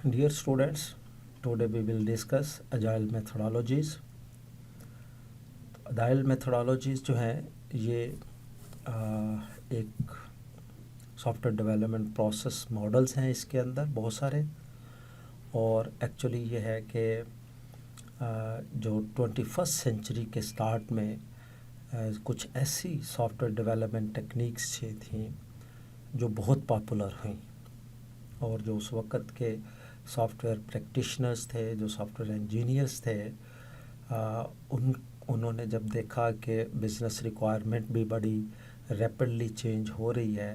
Dear students, today we will discuss Agile methodologies. Agile methodologies جو ہیں یہ ایک soft where development process models ہیں اس کے اندر بہت سارے، اور ایکچولی یہ ہے کہ جو 21st سینچری کے سٹارٹ میں کچھ ایسی سافٹ ویئر ڈیولپمنٹ ٹیکنیکس تھیں جو بہت پاپولر ہوئیں، اور جو اس وقت کے سافٹ ویئر پریکٹیشنرز تھے، جو سافٹ ویئر انجینئرز تھے، انہوں نے جب دیکھا کہ بزنس ریکوائرمنٹ بھی بڑی ریپڈلی چینج ہو رہی ہے،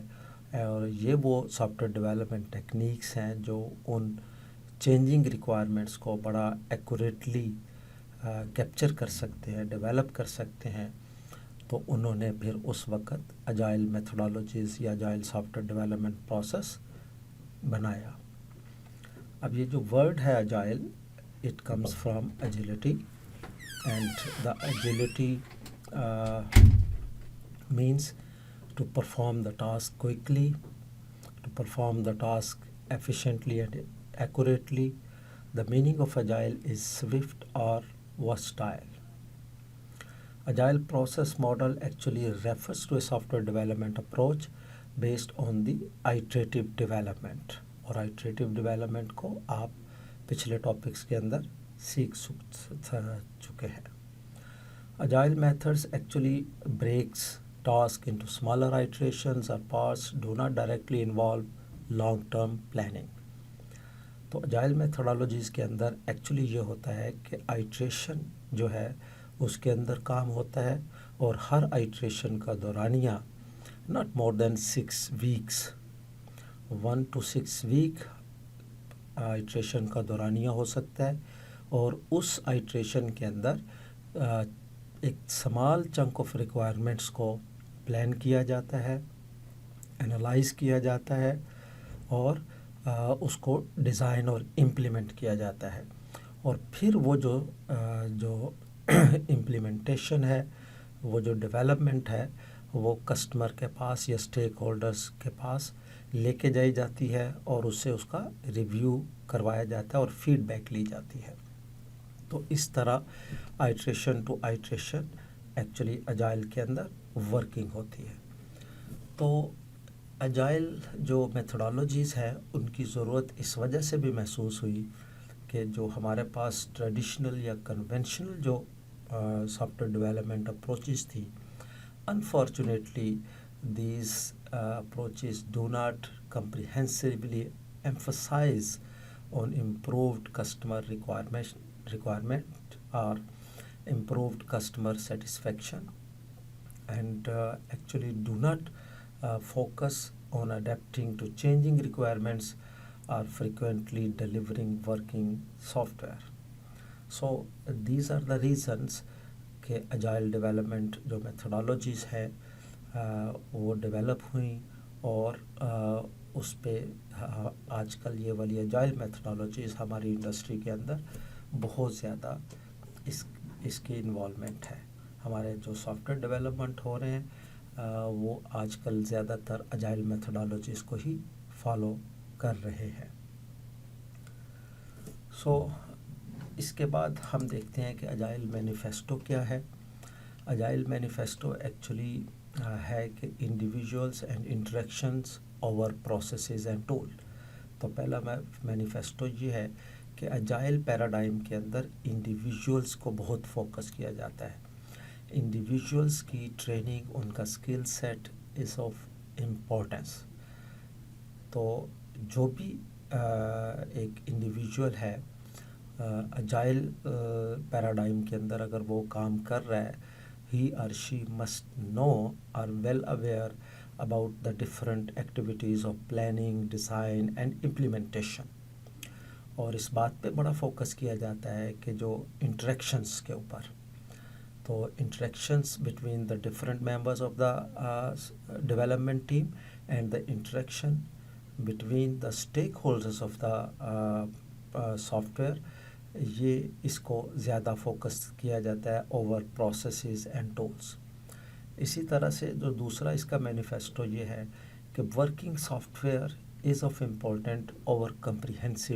اور یہ وہ سافٹ ویئر ڈیولپمنٹ ٹیکنیکس ہیں جو ان چینجنگ ریکوائرمنٹس کو بڑا ایکوریٹلی کیپچر کر سکتے ہیں، ڈیولپ کر سکتے ہیں، تو انہوں نے پھر اس وقت اجائل میتھڈالوجیز یا اجائل سافٹ ویئر ڈیولپمنٹ پروسیس بنایا۔ اب یہ جو ورڈ ہے اجائل، it comes from agility, and the agility means to perform the task quickly, to perform the task efficiently and accurately. The meaning of agile is swift or versatile. Agile process model actually refers to a software development approach based on the iterative development. اور iterative development کو آپ پچھلے topics کے اندر سیکھ چکے ہیں۔ Agile methods actually breaks task into smaller iterations or parts, do not directly involve long-term planning. تو اجائل methodologies کے اندر ایکچولی یہ ہوتا ہے کہ آئٹریشن جو ہے اس کے اندر کام ہوتا ہے، اور ہر آئٹریشن کا دورانیہ not more than 6 weeks، 1 to 6 week iteration کا دورانیہ ہو سکتا ہے، اور اس آئٹریشن کے اندر ایک سمال چنک آف ریکوائرمنٹس کو پلان کیا جاتا ہے، انالائز کیا جاتا ہے، اور اس کو ڈیزائن اور امپلیمنٹ کیا جاتا ہے، اور پھر وہ جو امپلیمنٹیشن ہے، وہ جو ڈیولپمنٹ ہے، وہ کسٹمر کے پاس یا اسٹیک ہولڈرز کے پاس لے کے جائی جاتی ہے، اور اس سے اس کا ریویو کروایا جاتا ہے اور فیڈ بیک لی جاتی ہے۔ تو اس طرح iteration to iteration actually agile کے اندر ورکنگ ہوتی ہے۔ تو اجائل جو میتھڈالوجیز ہیں ان کی ضرورت اس وجہ سے بھی محسوس ہوئی کہ جو ہمارے پاس ٹریڈیشنل یا کنونشنل جو سافٹ ویئر ڈیولپمنٹ اپروچز تھی، unfortunately these approaches do not comprehensively emphasize on improved customer requirement or improved customer satisfaction, and actually do not focus on adapting to changing requirements or frequently delivering working software. So these are the reasons کہ اجائل development جو methodologies ہیں وہ develop ہوئیں، اور اس پہ آج کل یہ والی اجائل میتھڈالوجیز ہماری انڈسٹری کے اندر بہت زیادہ اس کی انوالومنٹ ہے۔ ہمارے جو سافٹ ویئر ڈیولپمنٹ ہو رہے ہیں وہ آج کل زیادہ تر اجائل میتھڈالوجیز کو ہی فالو کر رہے ہیں۔ اس کے بعد ہم دیکھتے ہیں کہ اجائل مینیفیسٹو کیا ہے۔ اجائل مینیفیسٹو ایکچولی ہے کہ individuals and interactions over processes and tool. تو پہلا مینیفیسٹو یہ ہے کہ اجائل پیراڈائم کے اندر انڈیویژولس کو بہت فوکس کیا جاتا ہے۔ انڈیویژولس کی ٹریننگ، ان کا skill set is of importance. تو جو بھی ایک انڈیویژول ہے اجائل پیراڈائم کے اندر اگر وہ کام کر رہا ہے، ہی اور شی must know or well aware about the different activities of planning, design and implementation. اور اس بات پہ بڑا فوکس کیا جاتا ہے کہ جو انٹریکشنس کے اوپر، تو interactions between the different members of the development team and the interaction between the stake holders of the soft where, یہ اس کو زیادہ فوکس کیا جاتا ہے اوور پروسیسز اینڈ ٹولس۔ اسی طرح سے جو دوسرا اس کا مینیفیسٹو یہ ہے کہ working soft where is of important over comprehensive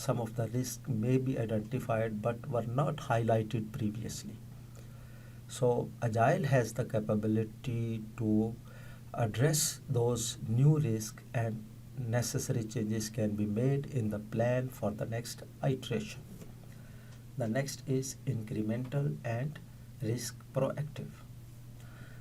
some of the risks may be identified but were not highlighted previously. So Agile has the capability to address those new risks and necessary changes can be made in the plan for the next iteration. The next is incremental and risk proactive.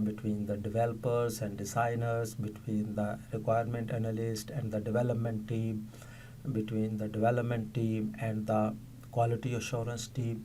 between the developers and designers, between the requirement analyst and the development team, between the development team and the quality assurance team।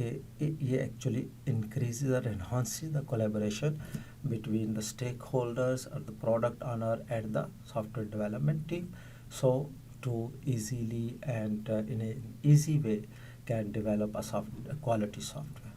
کہ یہ actually increases اور انہانسز دا collaboration between the stakeholders or the product owner and the software development team, so to easily and in an easy way can develop a quality software.